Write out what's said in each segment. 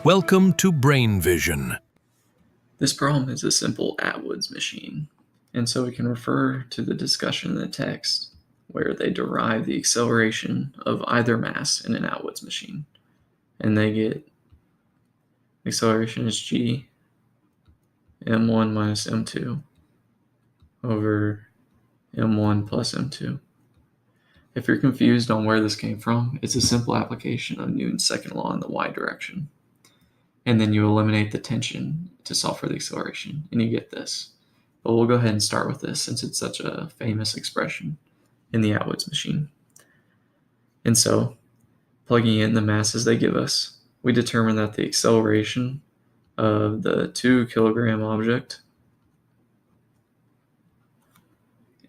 Welcome to Brain Vision. This problem is a simple Atwood's machine, and so we can refer to the discussion in the text where they derive the acceleration of either mass in an Atwood's machine. And they get acceleration is g m1 minus m2 over m1 plus m2. If you're confused on where this came from, it's a simple application of Newton's second law in the y direction. And then you eliminate the tension to solve for the acceleration, and you get this. But we'll go ahead and start with this since it's such a famous expression in the Atwood's machine. And so, plugging in the masses they give us, we determine that the acceleration of the 2 kilogram object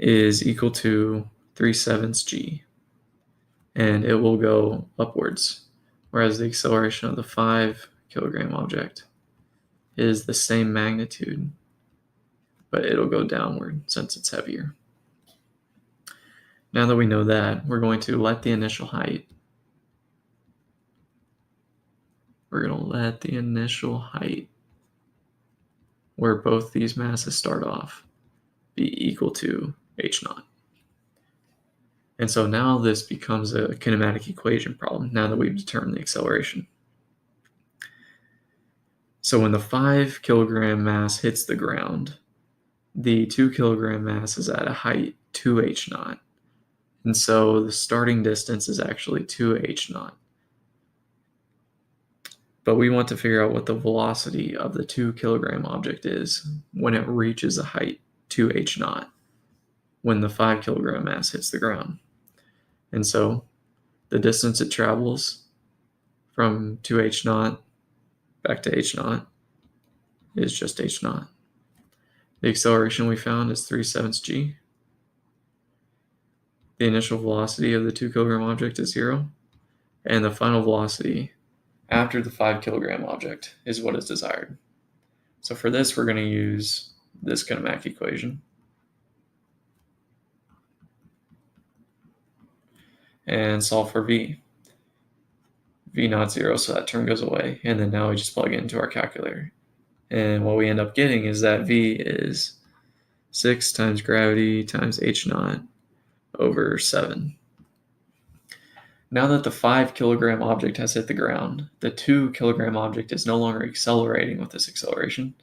is equal to 3/7 g, and it will go upwards, whereas the acceleration of the 5 kilogram object is the same magnitude, but it'll go downward since it's heavier. Now that we know that, we're going to let the initial height where both these masses start off be equal to h naught. And so now this becomes a kinematic equation problem now that we've determined the acceleration. So when the 5 kilogram mass hits the ground, the 2 kilogram mass is at a height 2h naught. And so the starting distance is actually 2h naught. But we want to figure out what the velocity of the 2 kilogram object is when it reaches a height 2h naught, when the 5 kilogram mass hits the ground. And so the distance it travels from 2h naught back to h naught is just h naught. The acceleration we found is 3/7 g. The initial velocity of the 2 kilogram object is 0, and the final velocity after the 5 kilogram object is what is desired. So for this, we're going to use this kinematic equation and solve for v. V naught 0, so that term goes away, and then now we just plug it into our calculator. And what we end up getting is that v is 6 times gravity times h naught over 7. Now that the 5 kilogram object has hit the ground, the 2 kilogram object is no longer accelerating with this acceleration.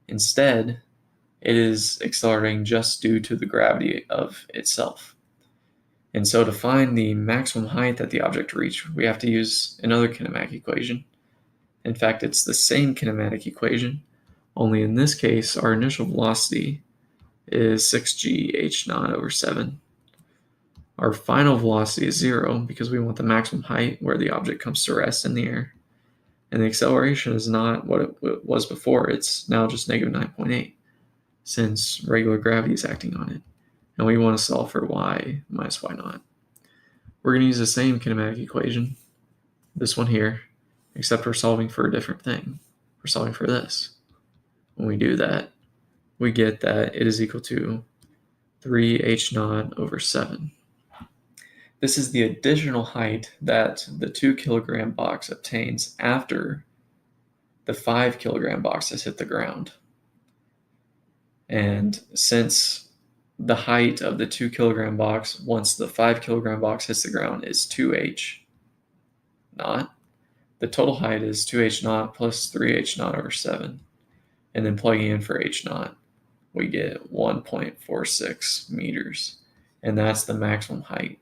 Instead, it is accelerating just due to the gravity of itself. And so to find the maximum height that the object reached, we have to use another kinematic equation. In fact, it's the same kinematic equation, only in this case, our initial velocity is 6g h naught over 7. Our final velocity is 0 because we want the maximum height where the object comes to rest in the air. And the acceleration is not what it was before, it's now just negative 9.8 since regular gravity is acting on it. And we want to solve for y minus y naught. We're going to use the same kinematic equation, this one here, except we're solving for a different thing. We're solving for this. When we do that, we get that it is equal to 3h naught over 7. This is the additional height that the 2 kilogram box obtains after the 5 kilogram box has hit the ground. And since the height of the 2 kilogram box once the 5 kilogram box hits the ground is 2h naught, the total height is 2h naught plus 3h naught over 7. And then plugging in for h naught, we get 1.46 meters. And that's the maximum height.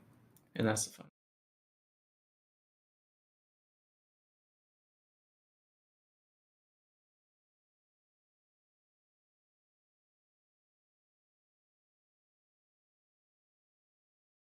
And that's the fun.